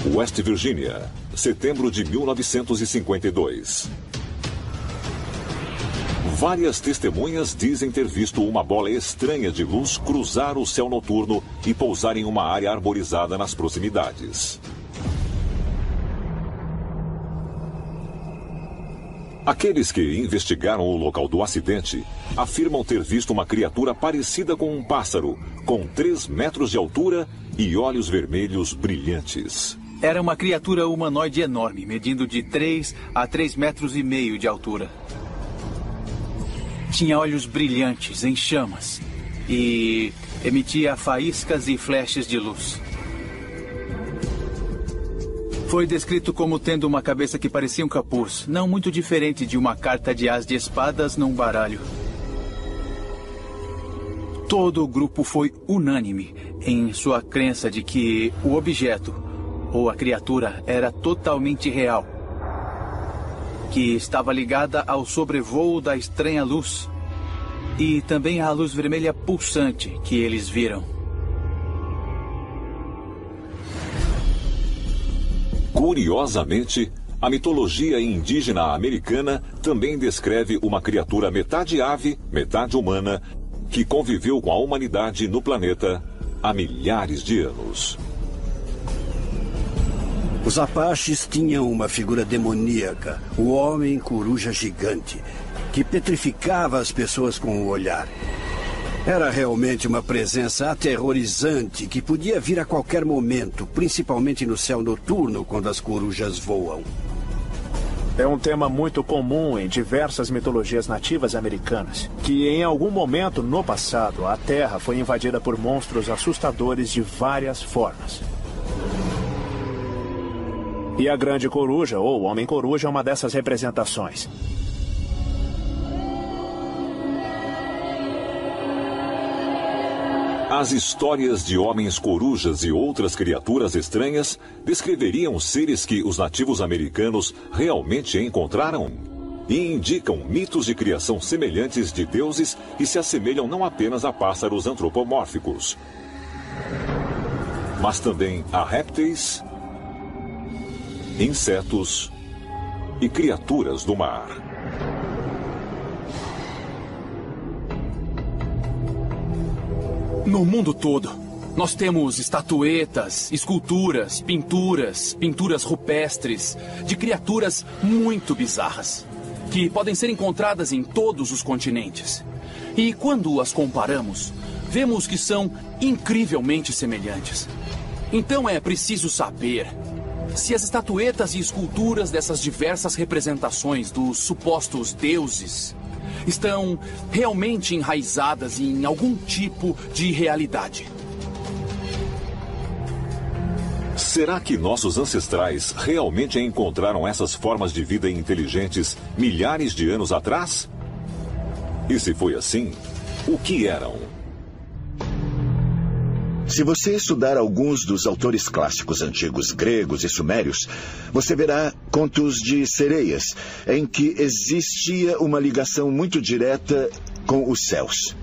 West Virginia, setembro de 1952. Várias testemunhas dizem ter visto uma bola estranha de luz cruzar o céu noturno e pousar em uma área arborizada nas proximidades. Aqueles que investigaram o local do acidente afirmam ter visto uma criatura parecida com um pássaro, com 3 metros de altura e olhos vermelhos brilhantes. Era uma criatura humanoide enorme, medindo de 3 a 3,5 metros de altura. Tinha olhos brilhantes, em chamas, e emitia faíscas e flashes de luz. Foi descrito como tendo uma cabeça que parecia um capuz, não muito diferente de uma carta de as de espadas num baralho. Todo o grupo foi unânime em sua crença de que o objeto, ou a criatura, era totalmente real, que estava ligada ao sobrevoo da estranha luz e também à luz vermelha pulsante que eles viram. Curiosamente, a mitologia indígena americana também descreve uma criatura metade ave, metade humana, que conviveu com a humanidade no planeta há milhares de anos. Os Apaches tinham uma figura demoníaca, o homem coruja gigante, que petrificava as pessoas com o olhar. Era realmente uma presença aterrorizante que podia vir a qualquer momento, principalmente no céu noturno, quando as corujas voam. É um tema muito comum em diversas mitologias nativas americanas, que em algum momento no passado a Terra foi invadida por monstros assustadores de várias formas. E a Grande Coruja, ou Homem-Coruja, é uma dessas representações. As histórias de homens-corujas e outras criaturas estranhas descreveriam seres que os nativos americanos realmente encontraram e indicam mitos de criação semelhantes de deuses e se assemelham não apenas a pássaros antropomórficos, mas também a répteis, insetos e criaturas do mar. No mundo todo, nós temos estatuetas, esculturas, pinturas rupestres de criaturas muito bizarras, que podem ser encontradas em todos os continentes. E quando as comparamos, vemos que são incrivelmente semelhantes. Então é preciso saber se as estatuetas e esculturas dessas diversas representações dos supostos deuses estão realmente enraizadas em algum tipo de realidade. Será que nossos ancestrais realmente encontraram essas formas de vida inteligentes milhares de anos atrás? E se foi assim, o que eram? Se você estudar alguns dos autores clássicos antigos gregos e sumérios, você verá contos de sereias, em que existia uma ligação muito direta com os céus,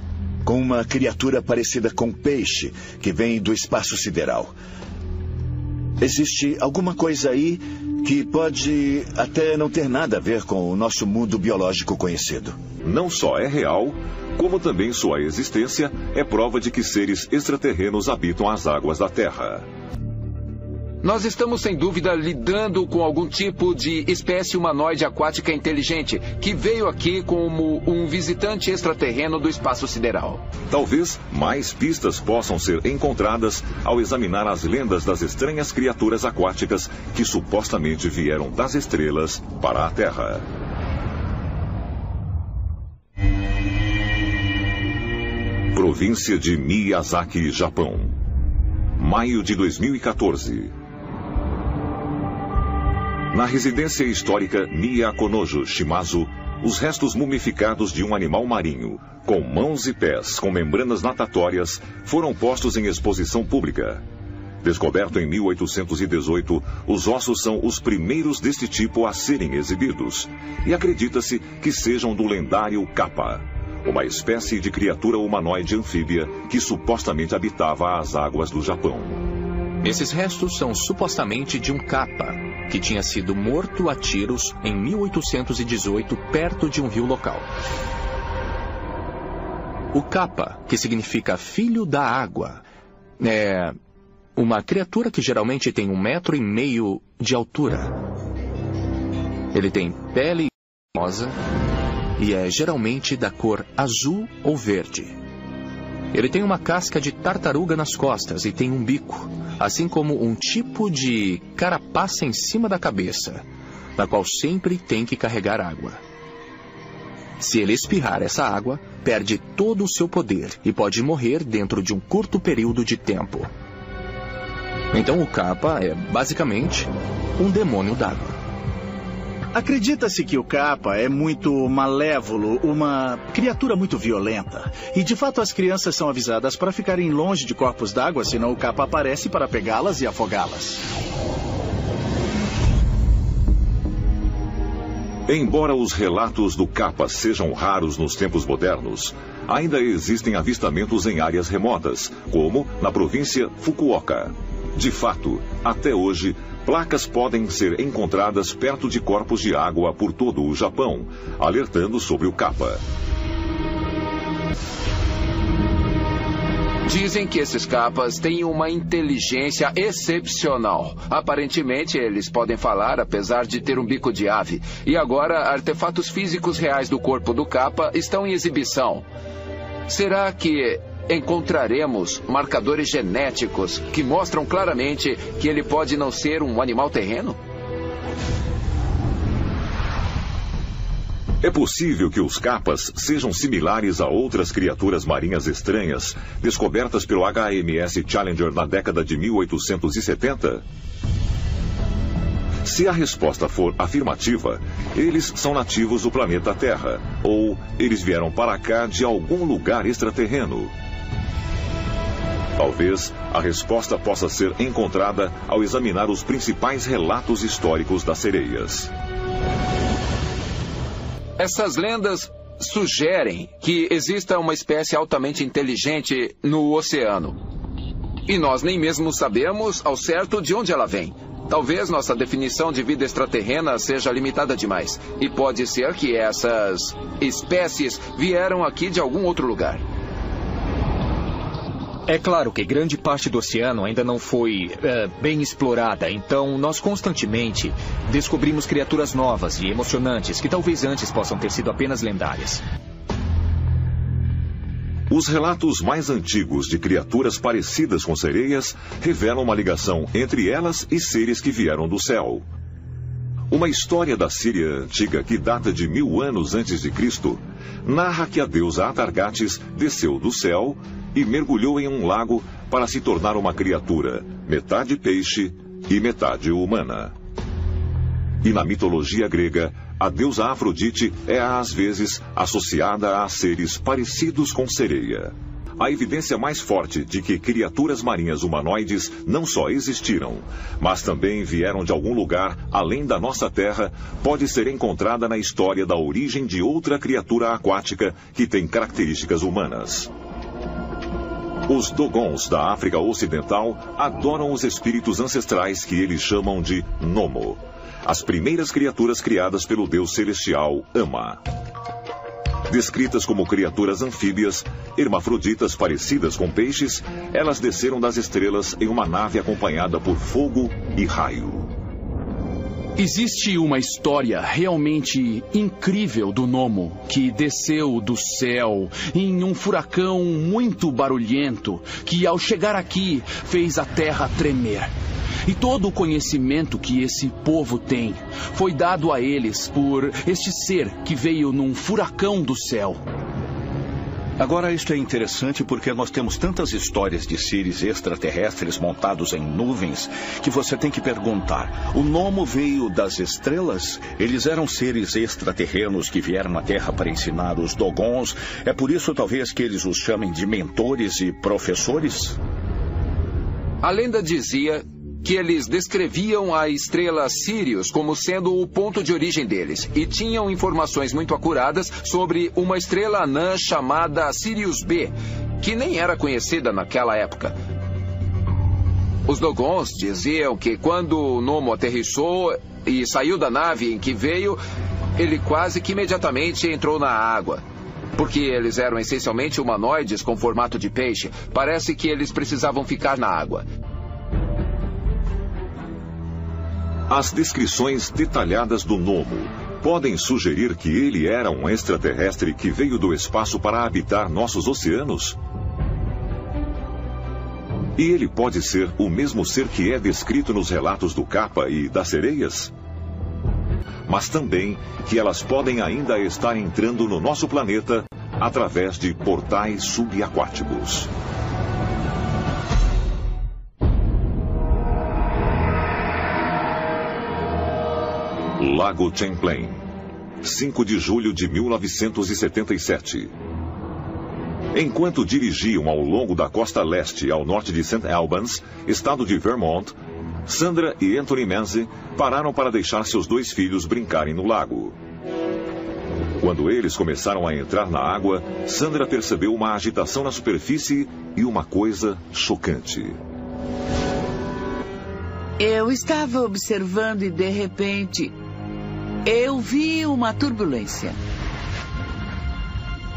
com uma criatura parecida com peixe que vem do espaço sideral. Existe alguma coisa aí que pode até não ter nada a ver com o nosso mundo biológico conhecido. Não só é real, como também sua existência é prova de que seres extraterrenos habitam as águas da Terra. Nós estamos, sem dúvida, lidando com algum tipo de espécie humanoide aquática inteligente, que veio aqui como um visitante extraterreno do espaço sideral. Talvez mais pistas possam ser encontradas ao examinar as lendas das estranhas criaturas aquáticas que supostamente vieram das estrelas para a Terra. Província de Miyazaki, Japão. Maio de 2014. Na residência histórica Miyakonojo Shimazu, os restos mumificados de um animal marinho, com mãos e pés com membranas natatórias, foram postos em exposição pública. Descoberto em 1818, os ossos são os primeiros deste tipo a serem exibidos, e acredita-se que sejam do lendário Kappa, uma espécie de criatura humanoide anfíbia que supostamente habitava as águas do Japão. Esses restos são supostamente de um Kappa, que tinha sido morto a tiros em 1818 perto de um rio local. O Kappa, que significa filho da água, é uma criatura que geralmente tem 1,5 metro de altura. Ele tem pele rosa e é geralmente da cor azul ou verde. Ele tem uma casca de tartaruga nas costas e tem um bico, assim como um tipo de carapaça em cima da cabeça, na qual sempre tem que carregar água. Se ele espirrar essa água, perde todo o seu poder e pode morrer dentro de um curto período de tempo. Então o Kappa é basicamente um demônio d'água. Acredita-se que o Kappa é muito malévolo, uma criatura muito violenta. E de fato as crianças são avisadas para ficarem longe de corpos d'água, senão o Kappa aparece para pegá-las e afogá-las. Embora os relatos do Kappa sejam raros nos tempos modernos, ainda existem avistamentos em áreas remotas, como na província Fukuoka. De fato, até hoje, placas podem ser encontradas perto de corpos de água por todo o Japão, alertando sobre o Kappa. Dizem que esses Kappas têm uma inteligência excepcional. Aparentemente, eles podem falar, apesar de ter um bico de ave. E agora, artefatos físicos reais do corpo do Kappa estão em exibição. Será que encontraremos marcadores genéticos que mostram claramente que ele pode não ser um animal terreno? É possível que os Kappas sejam similares a outras criaturas marinhas estranhas descobertas pelo HMS Challenger na década de 1870? Se a resposta for afirmativa, eles são nativos do planeta Terra, ou eles vieram para cá de algum lugar extraterreno. Talvez a resposta possa ser encontrada ao examinar os principais relatos históricos das sereias. Essas lendas sugerem que exista uma espécie altamente inteligente no oceano. E nós nem mesmo sabemos ao certo de onde ela vem. Talvez nossa definição de vida extraterrena seja limitada demais. E pode ser que essas espécies vieram aqui de algum outro lugar. É claro que grande parte do oceano ainda não foi bem explorada, então nós constantemente descobrimos criaturas novas e emocionantes que talvez antes possam ter sido apenas lendárias. Os relatos mais antigos de criaturas parecidas com sereias revelam uma ligação entre elas e seres que vieram do céu. Uma história da Síria antiga que data de 1000 anos antes de Cristo narra que a deusa Atargates desceu do céu e mergulhou em um lago para se tornar uma criatura, metade peixe e metade humana. E na mitologia grega, a deusa Afrodite é às vezes associada a seres parecidos com sereia. A evidência mais forte de que criaturas marinhas humanoides não só existiram, mas também vieram de algum lugar além da nossa Terra, pode ser encontrada na história da origem de outra criatura aquática que tem características humanas. Os Dogons da África Ocidental adoram os espíritos ancestrais que eles chamam de Nomo, as primeiras criaturas criadas pelo deus celestial Ama. Descritas como criaturas anfíbias, hermafroditas parecidas com peixes, elas desceram das estrelas em uma nave acompanhada por fogo e raio. Existe uma história realmente incrível do Nomo, que desceu do céu em um furacão muito barulhento, que ao chegar aqui fez a terra tremer. E todo o conhecimento que esse povo tem foi dado a eles por este ser que veio num furacão do céu. Agora, isto é interessante porque nós temos tantas histórias de seres extraterrestres montados em nuvens que você tem que perguntar: o Nomo veio das estrelas? Eles eram seres extraterrenos que vieram à Terra para ensinar os Dogons? É por isso, talvez, que eles os chamem de mentores e professores? A lenda dizia que eles descreviam a estrela Sirius como sendo o ponto de origem deles e tinham informações muito acuradas sobre uma estrela anã chamada Sirius B, que nem era conhecida naquela época. Os Dogons diziam que quando o Nomo aterrissou e saiu da nave em que veio, ele quase que imediatamente entrou na água. Porque eles eram essencialmente humanoides com formato de peixe, parece que eles precisavam ficar na água. As descrições detalhadas do Nomo podem sugerir que ele era um extraterrestre que veio do espaço para habitar nossos oceanos? E ele pode ser o mesmo ser que é descrito nos relatos do Kappa e das sereias? Mas também que elas podem ainda estar entrando no nosso planeta através de portais subaquáticos. Lago Champlain, 5 de julho de 1977. Enquanto dirigiam ao longo da costa leste ao norte de St. Albans, estado de Vermont, Sandra e Anthony Manzi pararam para deixar seus 2 filhos brincarem no lago. Quando eles começaram a entrar na água, Sandra percebeu uma agitação na superfície e uma coisa chocante. Eu estava observando e, de repente, eu vi uma turbulência.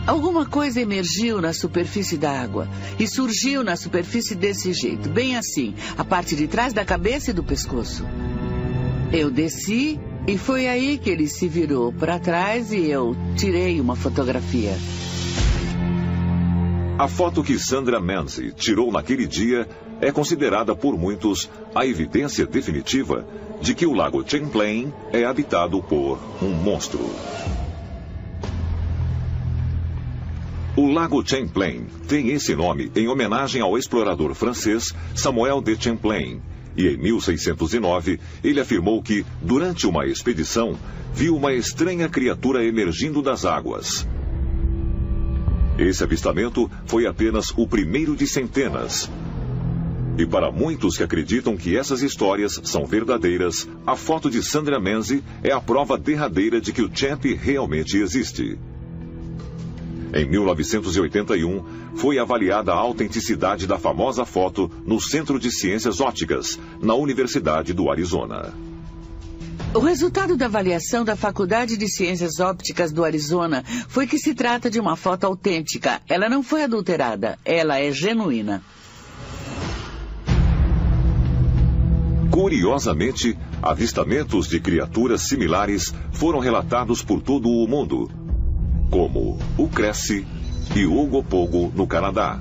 Alguma coisa emergiu na superfície da água e surgiu na superfície desse jeito, bem assim, a parte de trás da cabeça e do pescoço. Eu desci e foi aí que ele se virou para trás e eu tirei uma fotografia. A foto que Sandra Manzi tirou naquele dia é considerada por muitos a evidência definitiva de que o Lago Champlain é habitado por um monstro. O Lago Champlain tem esse nome em homenagem ao explorador francês Samuel de Champlain, e em 1609 ele afirmou que, durante uma expedição, viu uma estranha criatura emergindo das águas. Esse avistamento foi apenas o primeiro de centenas. E para muitos que acreditam que essas histórias são verdadeiras, a foto de Sandra Manzi é a prova derradeira de que o Champ realmente existe. Em 1981, foi avaliada a autenticidade da famosa foto no Centro de Ciências Ópticas, na Universidade do Arizona. O resultado da avaliação da Faculdade de Ciências Ópticas do Arizona foi que se trata de uma foto autêntica. Ela não foi adulterada, ela é genuína. Curiosamente, avistamentos de criaturas similares foram relatados por todo o mundo, como o Cresce e o Ogopogo no Canadá,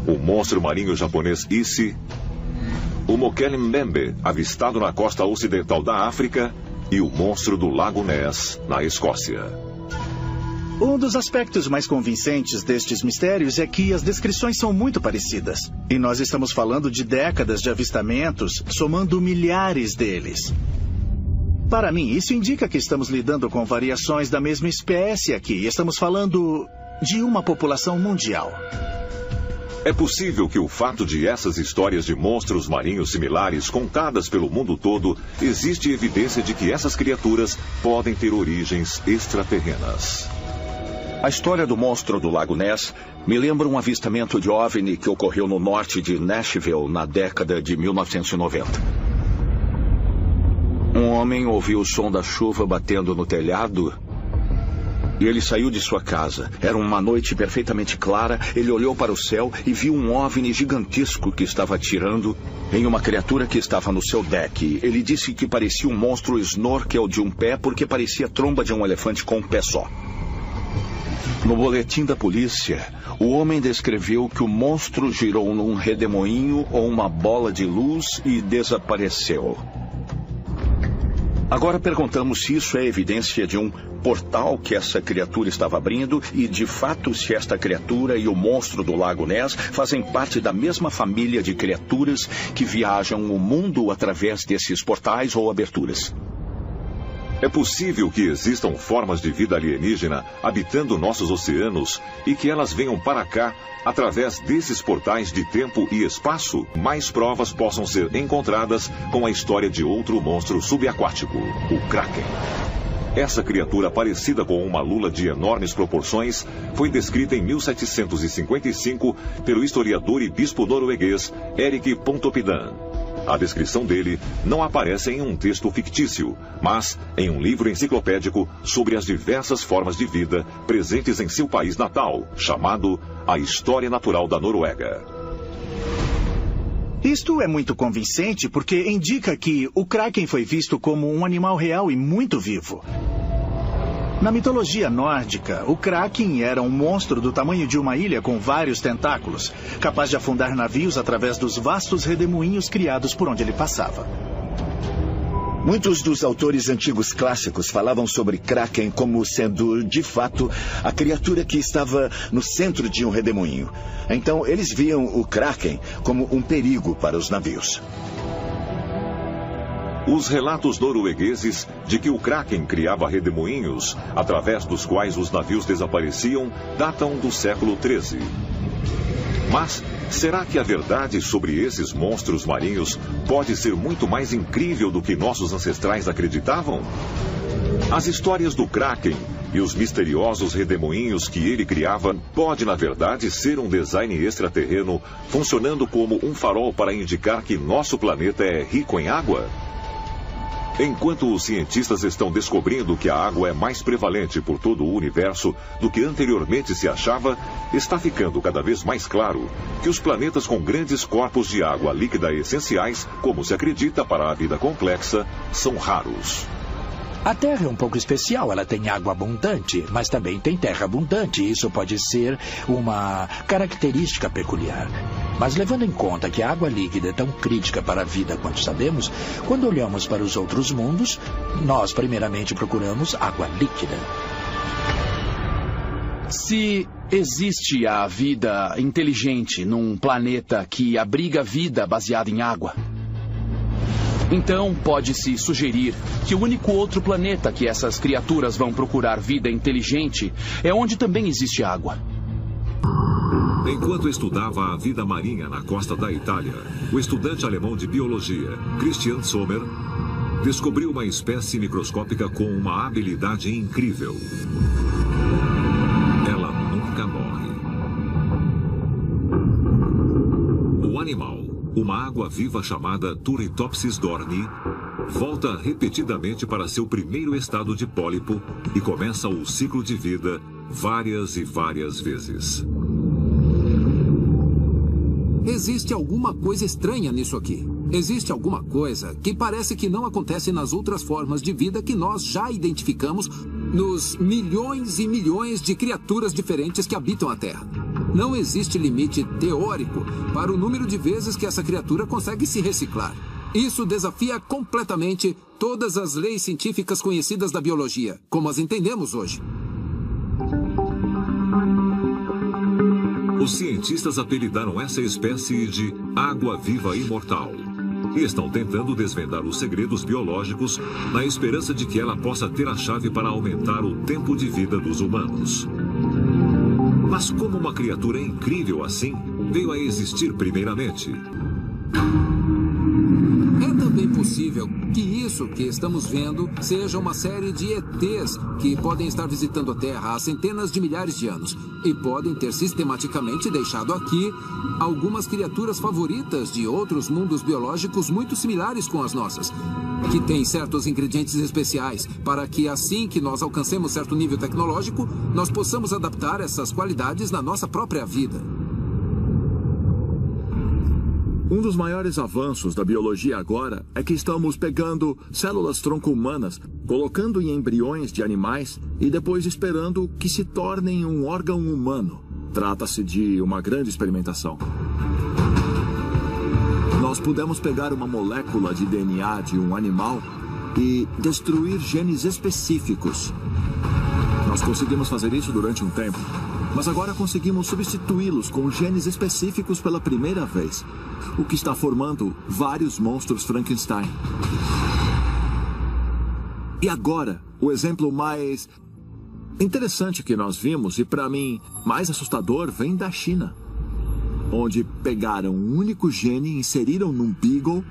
o monstro marinho japonês Issy, o Mokele Mbembe, avistado na costa ocidental da África, e o monstro do Lago Ness, na Escócia. Um dos aspectos mais convincentes destes mistérios é que as descrições são muito parecidas. E nós estamos falando de décadas de avistamentos, somando milhares deles. Para mim, isso indica que estamos lidando com variações da mesma espécie aqui. Estamos falando de uma população mundial. É possível que o fato de essas histórias de monstros marinhos similares contadas pelo mundo todo, existe evidência de que essas criaturas podem ter origens extraterrenas. A história do monstro do Lago Ness me lembra um avistamento de OVNI que ocorreu no norte de Nashville na década de 1990. Um homem ouviu o som da chuva batendo no telhado e ele saiu de sua casa. Era uma noite perfeitamente clara. Ele olhou para o céu e viu um OVNI gigantesco que estava atirando em uma criatura que estava no seu deck. Ele disse que parecia um monstro snorkel de um pé porque parecia a tromba de um elefante com um pé só. No boletim da polícia, o homem descreveu que o monstro girou num redemoinho ou uma bola de luz e desapareceu. Agora perguntamos se isso é evidência de um portal que essa criatura estava abrindo e, de fato, se esta criatura e o monstro do Lago Ness fazem parte da mesma família de criaturas que viajam o mundo através desses portais ou aberturas. É possível que existam formas de vida alienígena habitando nossos oceanos e que elas venham para cá através desses portais de tempo e espaço? Mais provas possam ser encontradas com a história de outro monstro subaquático, o Kraken. Essa criatura parecida com uma lula de enormes proporções foi descrita em 1755 pelo historiador e bispo norueguês Erik Pontoppidan. A descrição dele não aparece em um texto fictício, mas em um livro enciclopédico sobre as diversas formas de vida presentes em seu país natal, chamado A História Natural da Noruega. Isto é muito convincente porque indica que o Kraken foi visto como um animal real e muito vivo. Na mitologia nórdica, o Kraken era um monstro do tamanho de uma ilha com vários tentáculos, capaz de afundar navios através dos vastos redemoinhos criados por onde ele passava. Muitos dos autores antigos clássicos falavam sobre Kraken como sendo, de fato, a criatura que estava no centro de um redemoinho. Então, eles viam o Kraken como um perigo para os navios. Os relatos noruegueses de que o Kraken criava redemoinhos, através dos quais os navios desapareciam, datam do século XIII. Mas será que a verdade sobre esses monstros marinhos pode ser muito mais incrível do que nossos ancestrais acreditavam? As histórias do Kraken e os misteriosos redemoinhos que ele criava pode, na verdade, ser um design extraterreno funcionando como um farol para indicar que nosso planeta é rico em água? Enquanto os cientistas estão descobrindo que a água é mais prevalente por todo o universo do que anteriormente se achava, está ficando cada vez mais claro que os planetas com grandes corpos de água líquida essenciais, como se acredita para a vida complexa, são raros. A Terra é um pouco especial, ela tem água abundante, mas também tem terra abundante. Isso pode ser uma característica peculiar. Mas levando em conta que a água líquida é tão crítica para a vida quanto sabemos, quando olhamos para os outros mundos, nós primeiramente procuramos água líquida. Se existe a vida inteligente num planeta que abriga vida baseada em água, então pode-se sugerir que o único outro planeta que essas criaturas vão procurar vida inteligente é onde também existe água. Enquanto estudava a vida marinha na costa da Itália, o estudante alemão de biologia, Christian Sommer, descobriu uma espécie microscópica com uma habilidade incrível. Ela nunca morre. O animal, uma água-viva chamada Turritopsis dorni, volta repetidamente para seu primeiro estado de pólipo e começa o ciclo de vida várias e várias vezes. Existe alguma coisa estranha nisso aqui. Existe alguma coisa que parece que não acontece nas outras formas de vida que nós já identificamos nos milhões e milhões de criaturas diferentes que habitam a Terra. Não existe limite teórico para o número de vezes que essa criatura consegue se reciclar. Isso desafia completamente todas as leis científicas conhecidas da biologia, como as entendemos hoje. Os cientistas apelidaram essa espécie de água-viva imortal e estão tentando desvendar os segredos biológicos na esperança de que ela possa ter a chave para aumentar o tempo de vida dos humanos. Mas como uma criatura incrível assim veio a existir primeiramente? É também possível que isso que estamos vendo seja uma série de ETs que podem estar visitando a Terra há centenas de milhares de anos e podem ter sistematicamente deixado aqui algumas criaturas favoritas de outros mundos biológicos muito similares com as nossas, que têm certos ingredientes especiais para que assim que nós alcancemos certo nível tecnológico, nós possamos adaptar essas qualidades na nossa própria vida. Um dos maiores avanços da biologia agora é que estamos pegando células tronco humanas, colocando em embriões de animais e depois esperando que se tornem um órgão humano. Trata-se de uma grande experimentação. Nós pudemos pegar uma molécula de DNA de um animal e destruir genes específicos. Nós conseguimos fazer isso durante um tempo, mas agora conseguimos substituí-los com genes específicos pela primeira vez, o que está formando vários monstros Frankenstein. E agora, o exemplo mais interessante que nós vimos, e para mim mais assustador, vem da China. onde pegaram um único gene, inseriram num beagle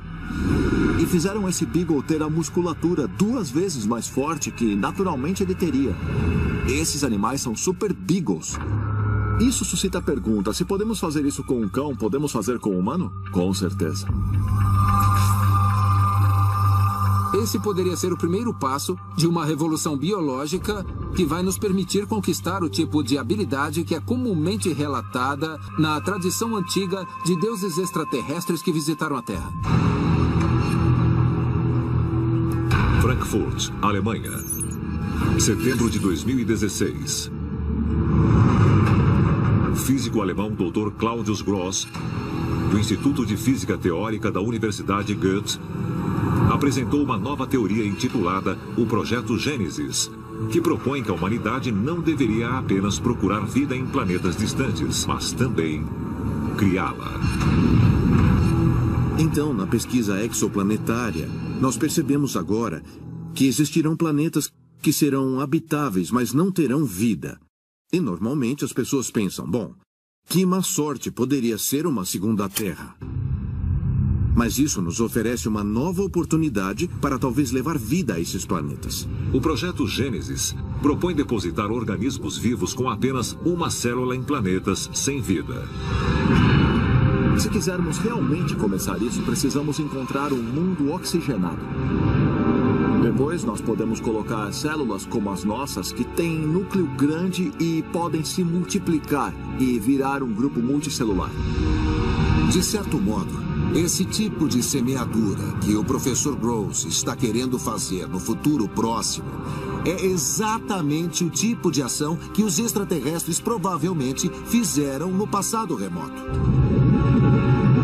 e fizeram esse beagle ter a musculatura 2 vezes mais forte que naturalmente ele teria. Esses animais são super beagles. Isso suscita a pergunta: se podemos fazer isso com um cão, podemos fazer com um humano? Com certeza. Esse poderia ser o primeiro passo de uma revolução biológica que vai nos permitir conquistar o tipo de habilidade que é comumente relatada na tradição antiga de deuses extraterrestres que visitaram a Terra. Frankfurt, Alemanha. Setembro de 2016. O físico alemão Dr. Claudius Gross, do Instituto de Física Teórica da Universidade Goethe, apresentou uma nova teoria intitulada o Projeto Gênesis, que propõe que a humanidade não deveria apenas procurar vida em planetas distantes, mas também criá-la. Então, na pesquisa exoplanetária, nós percebemos agora que existirão planetas que serão habitáveis, mas não terão vida. E normalmente as pessoas pensam, bom, que má sorte poderia ser uma segunda Terra. Mas isso nos oferece uma nova oportunidade para talvez levar vida a esses planetas. O projeto Gênesis propõe depositar organismos vivos com apenas uma célula em planetas sem vida. Se quisermos realmente começar isso, precisamos encontrar um mundo oxigenado. Depois, nós podemos colocar células como as nossas, que têm núcleo grande e podem se multiplicar e virar um grupo multicelular. De certo modo, esse tipo de semeadura que o professor Gross está querendo fazer no futuro próximo é exatamente o tipo de ação que os extraterrestres provavelmente fizeram no passado remoto.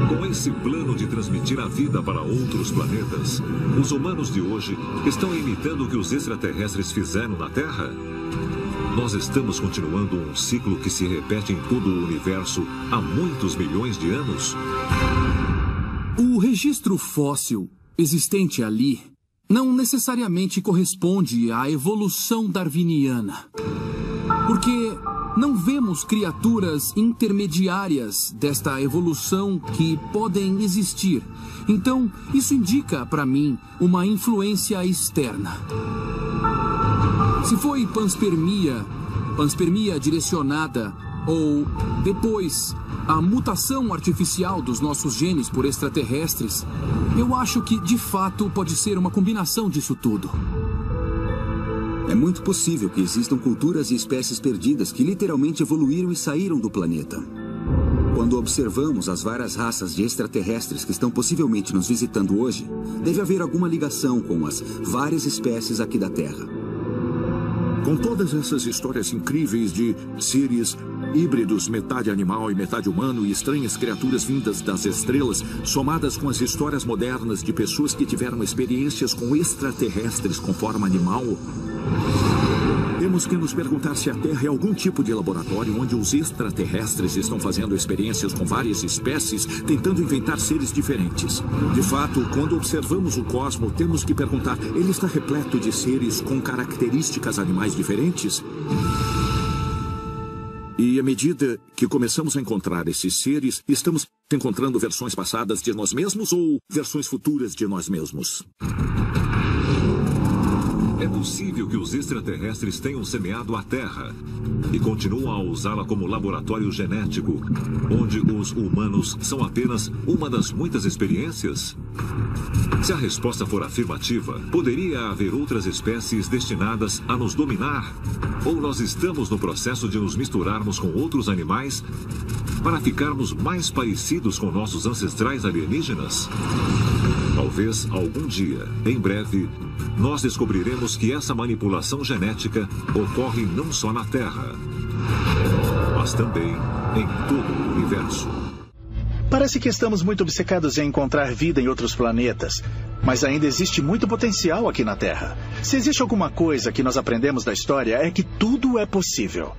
Com esse plano de transmitir a vida para outros planetas, os humanos de hoje estão imitando o que os extraterrestres fizeram na Terra? Nós estamos continuando um ciclo que se repete em todo o universo há muitos milhões de anos? O registro fóssil existente ali não necessariamente corresponde à evolução darwiniana. Porque não vemos criaturas intermediárias desta evolução que podem existir. Então, isso indica para mim uma influência externa. Se foi panspermia direcionada, ou depois a mutação artificial dos nossos genes por extraterrestres, eu acho que de fato pode ser uma combinação disso tudo. É muito possível que existam culturas e espécies perdidas que literalmente evoluíram e saíram do planeta. Quando observamos as várias raças de extraterrestres que estão possivelmente nos visitando hoje, deve haver alguma ligação com as várias espécies aqui da Terra. Com todas essas histórias incríveis de seres híbridos, metade animal e metade humano, e estranhas criaturas vindas das estrelas, somadas com as histórias modernas de pessoas que tiveram experiências com extraterrestres com forma animal, temos que nos perguntar se a Terra é algum tipo de laboratório onde os extraterrestres estão fazendo experiências com várias espécies, tentando inventar seres diferentes. De fato, quando observamos o cosmos, temos que perguntar, ele está repleto de seres com características animais diferentes? E à medida que começamos a encontrar esses seres, estamos encontrando versões passadas de nós mesmos ou versões futuras de nós mesmos? É possível que os extraterrestres tenham semeado a Terra e continuam a usá-la como laboratório genético, onde os humanos são apenas uma das muitas experiências? Se a resposta for afirmativa, poderia haver outras espécies destinadas a nos dominar? Ou nós estamos no processo de nos misturarmos com outros animais para ficarmos mais parecidos com nossos ancestrais alienígenas? Talvez algum dia, em breve, nós descobriremos que essa manipulação genética ocorre não só na Terra, mas também em todo o universo. Parece que estamos muito obcecados em encontrar vida em outros planetas, mas ainda existe muito potencial aqui na Terra. Se existe alguma coisa que nós aprendemos da história, é que tudo é possível.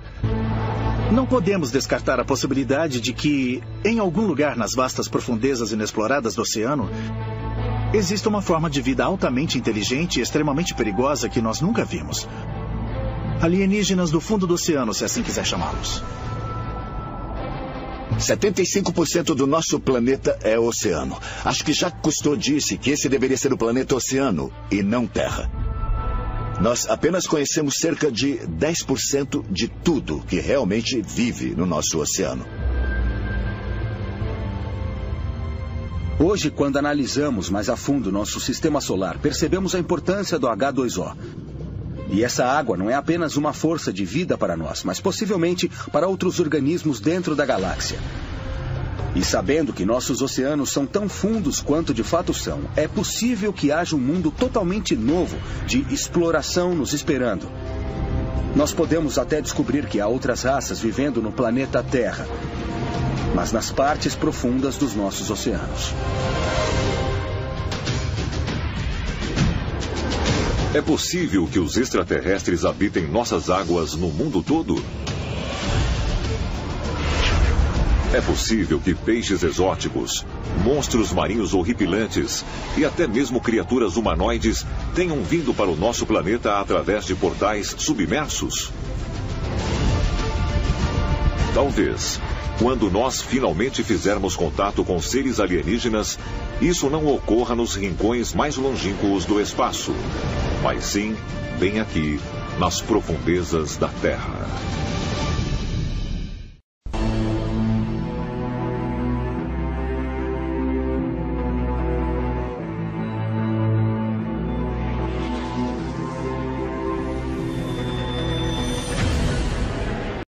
Não podemos descartar a possibilidade de que, em algum lugar nas vastas profundezas inexploradas do oceano, existe uma forma de vida altamente inteligente e extremamente perigosa que nós nunca vimos. Alienígenas do fundo do oceano, se assim quiser chamá-los. 75% do nosso planeta é oceano. Acho que Jacques Cousteau disse que esse deveria ser o planeta oceano e não Terra. Nós apenas conhecemos cerca de 10% de tudo que realmente vive no nosso oceano. Hoje, quando analisamos mais a fundo nosso sistema solar, percebemos a importância do H2O. E essa água não é apenas uma força de vida para nós, mas possivelmente para outros organismos dentro da galáxia. E sabendo que nossos oceanos são tão fundos quanto de fato são, é possível que haja um mundo totalmente novo de exploração nos esperando. Nós podemos até descobrir que há outras raças vivendo no planeta Terra, mas nas partes profundas dos nossos oceanos. É possível que os extraterrestres habitem nossas águas no mundo todo? É possível que peixes exóticos, monstros marinhos horripilantes e até mesmo criaturas humanoides tenham vindo para o nosso planeta através de portais submersos? Talvez, quando nós finalmente fizermos contato com seres alienígenas, isso não ocorra nos rincões mais longínquos do espaço, mas sim bem aqui, nas profundezas da Terra.